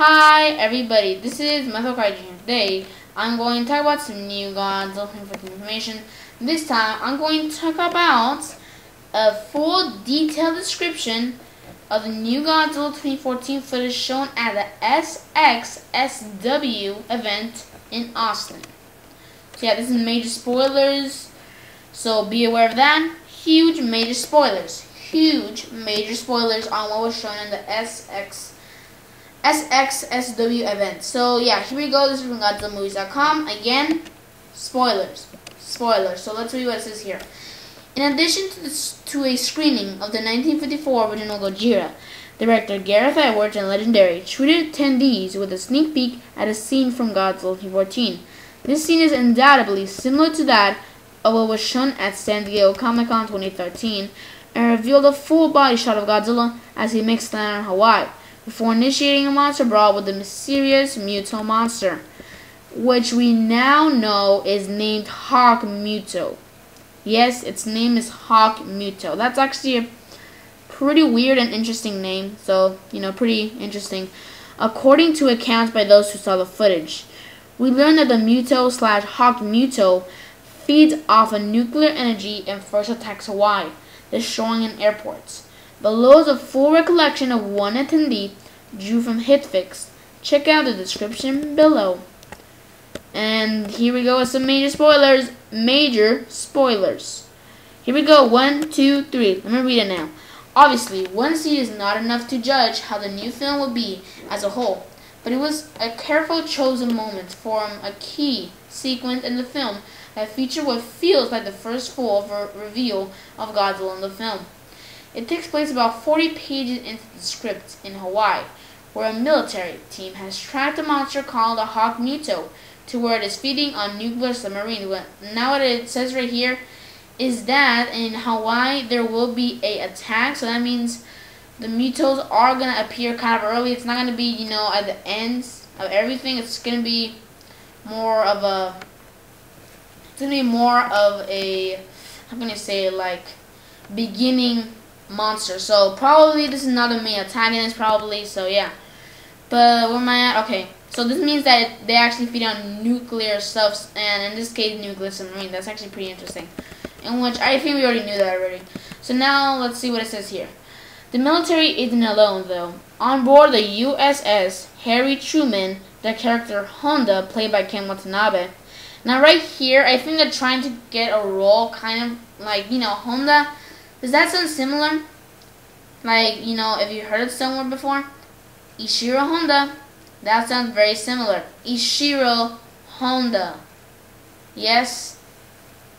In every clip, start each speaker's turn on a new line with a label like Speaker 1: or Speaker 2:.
Speaker 1: Hi everybody, this is Muto here. Today I'm going to talk about some new Godzilla information. This time I'm going to talk about a full detailed description of the new Godzilla 2014 footage shown at the SXSW event in Austin. So yeah, this is major spoilers, so be aware of that. Huge major spoilers on what was shown in the SXSW event. So yeah, here we go. This is from GodzillaMovies.com. Again, spoilers. So let's read what it says here. In addition to a screening of the 1954 original Godzilla, director Gareth Edwards and Legendary treated attendees with a sneak peek at a scene from Godzilla 2014. This scene is undoubtedly similar to that of what was shown at San Diego Comic-Con 2013 and revealed a full body shot of Godzilla as he makes land on Hawaii, before initiating a monster brawl with the mysterious Muto monster, which we now know is named Hawk Muto. Yes, its name is Hawk Muto. That's actually a pretty weird and interesting name, so, pretty interesting. According to accounts by those who saw the footage, we learned that the Muto/Hawk Muto feeds off of nuclear energy and first attacks Hawaii, destroying an airports. Below is a full recollection of one attendee drew from HitFix. Check out the description below. And here we go with some major spoilers. Here we go. 1, 2, 3. Let me read it now. Obviously, one scene is not enough to judge how the new film will be as a whole, but it was a carefully chosen moment to form a key sequence in the film that featured what feels like the first full reveal of Godzilla in the film. It takes place about 40 pages into the script in Hawaii, where a military team has tracked a monster called a Hawk Muto to where it is feeding on nuclear submarines. Now what it says right here is that in Hawaii there will be a attack, so that means the Mutos are going to appear kind of early. It's not going to be, at the ends of everything. It's going to be more of a, how can I say, like, beginning monster. So probably this is not a main antagonist, probably. So yeah, but where am I at? Okay, so this means that they actually feed on nuclear stuff, and in this case nuclear submarine. That's actually pretty interesting, in which I think we already knew that already. So now let's see what it says here. The military isn't alone though. On board the USS Harry Truman, the character Honda, played by Ken Watanabe. Now right here, I think they're trying to get a role kind of like, Honda. Does that sound similar? Like, if you heard it somewhere before? Ishiro Honda. That sounds very similar. Ishiro Honda. Yes?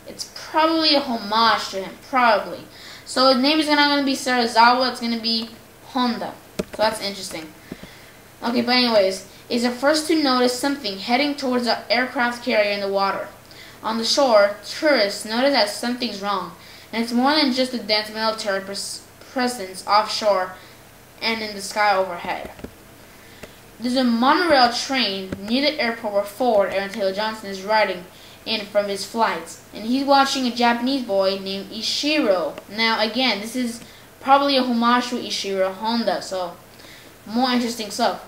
Speaker 1: It's probably a homage to him. Probably. So his name is not going to be Sarazawa. It's going to be Honda. So that's interesting. Okay, but anyways, is the first to notice something heading towards the aircraft carrier in the water. On the shore, tourists notice that something's wrong. And it's more than just a dense military presence offshore and in the sky overhead. There's a monorail train near the airport where forward Aaron Taylor Johnson is riding in from his flights, and he's watching a Japanese boy named Ishiro. Now again, this is probably a homage to Ishiro Honda, so more interesting stuff.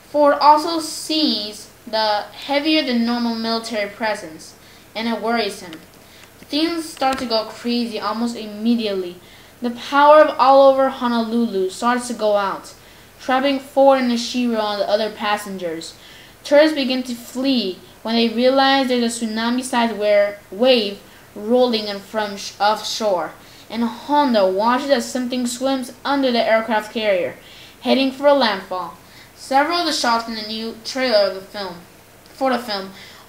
Speaker 1: Ford also sees the heavier than normal military presence, and it worries him. Things start to go crazy almost immediately. The power of all over Honolulu starts to go out, trapping Ford and Ishiro and the other passengers. Tourists begin to flee when they realize there's a tsunami-sized wave rolling in from offshore, and Honda watches as something swims under the aircraft carrier, heading for a landfall. Several of the shots in the new trailer of the film,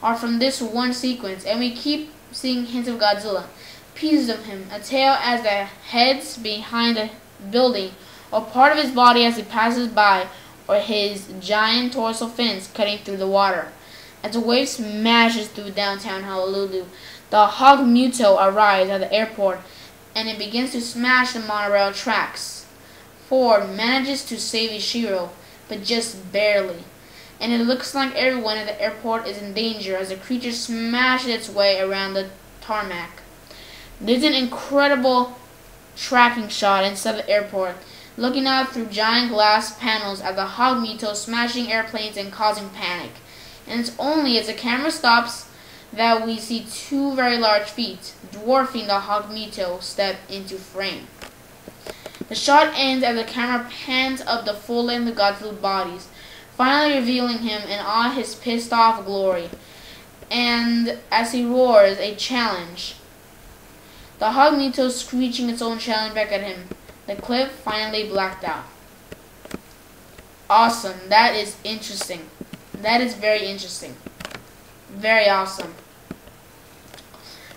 Speaker 1: are from this one sequence, and we keep seeing hints of Godzilla, pieces of him, a tail as the heads behind the building, or part of his body as he passes by, or his giant torso fins cutting through the water. As the wave smashes through downtown Honolulu, the Hawk Muto arrives at the airport, and it begins to smash the monorail tracks. Ford manages to save Ishiro, but just barely. And it looks like everyone at the airport is in danger as the creature smashes its way around the tarmac. There's an incredible tracking shot inside the airport looking out through giant glass panels at the Hog Muto smashing airplanes and causing panic. And it's only as the camera stops that we see two very large feet, dwarfing the Hog Muto, step into frame. The shot ends as the camera pans up the full length of Godzilla's bodies, finally revealing him in all his pissed off glory. And as he roars a challenge, the Hog Muto screeching its own challenge back at him. The clip finally blacked out. Awesome. That is interesting. That is very interesting. Very awesome.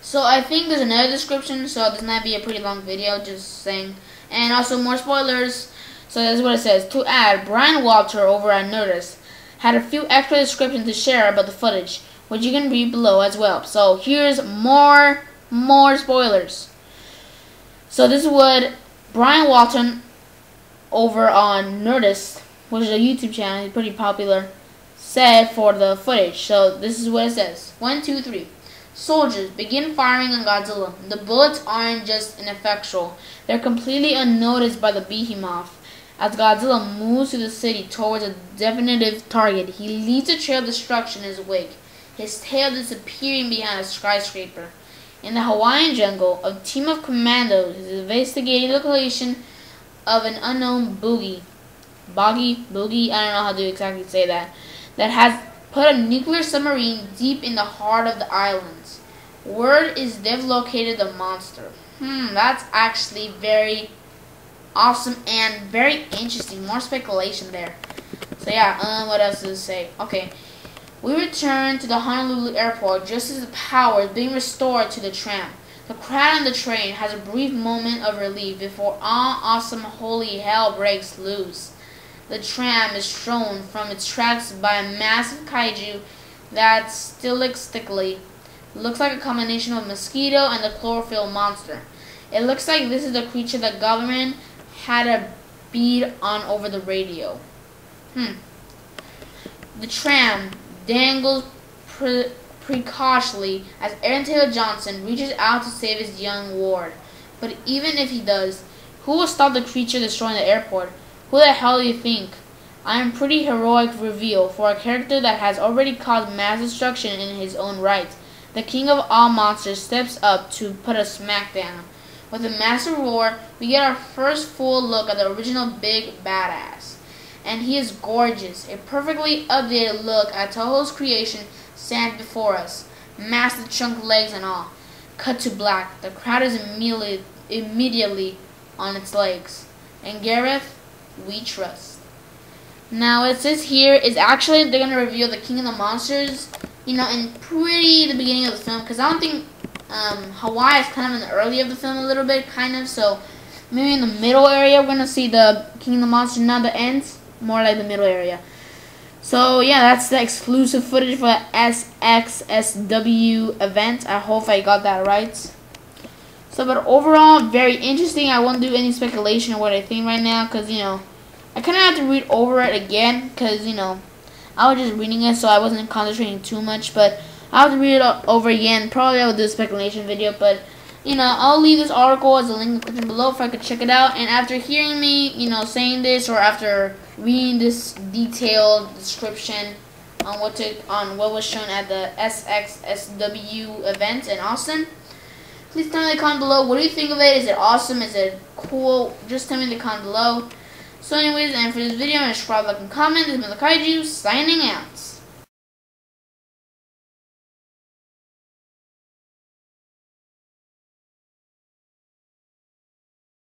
Speaker 1: So I think there's another description, so this might be a pretty long video, just saying. And also more spoilers. So this is what it says. To add, Brian Walter over at Nerdist had a few extra descriptions to share about the footage, which you can read below as well. So here's more spoilers. So this is what Brian Walton over on Nerdist, which is a YouTube channel, he's pretty popular, said for the footage. So this is what it says. 1, 2, 3. Soldiers begin firing on Godzilla. The bullets aren't just ineffectual. They're completely unnoticed by the behemoth. As Godzilla moves through the city towards a definitive target, he leaves a trail of destruction in his wake, his tail disappearing behind a skyscraper. In the Hawaiian jungle, a team of commandos is investigating the location of an unknown boogie, I don't know how to exactly say that has put a nuclear submarine deep in the heart of the islands. Word is they've located the monster. That's actually very awesome and very interesting. More speculation there. So yeah, what else does it say? Okay. We return to the Honolulu airport just as the power is being restored to the tram. The crowd on the train has a brief moment of relief before all awesome holy hell breaks loose. The tram is thrown from its tracks by a massive kaiju that stylistically looks like a combination of a mosquito and the chlorophyll monster. It looks like this is the creature the government had a bead on over the radio. The tram dangles precautiously as Aaron Taylor Johnson reaches out to save his young ward. But even if he does, who will stop the creature destroying the airport? Who the hell do you think? I am pretty heroic reveal for a character that has already caused mass destruction in his own right. The king of all monsters steps up to put a smackdown. With a massive roar, we get our first full look at the original big badass. And he is gorgeous. A perfectly updated look at Toho's creation stands before us. Massive chunk legs and all. Cut to black. The crowd is immediately on its legs. And Gareth, we trust. Now it says here is actually they're going to reveal the King of the Monsters, in pretty the beginning of the film. Because I don't think Hawaii is kind of in the early of the film a little bit, kind of. So maybe in the middle area we're going to see the King of the Monsters, not the ends. More like the middle area. So yeah, that's the exclusive footage for the SXSW event. I hope I got that right. So, but overall, very interesting. I won't do any speculation on what I think right now, because I kind of have to read over it again, because I was just reading it, so I wasn't concentrating too much. But I'll have to read it over again. Probably I will do a speculation video, but I'll leave this article as a link in the description below if I could check it out. And after hearing me, saying this, or after reading this detailed description on what was shown at the SXSW event in Austin, please tell me in the comment below. What do you think of it? Is it awesome? Is it cool? Just tell me in the comment below. So anyways, and for this video, subscribe, like, and comment. This is Muto Kaiju, signing out.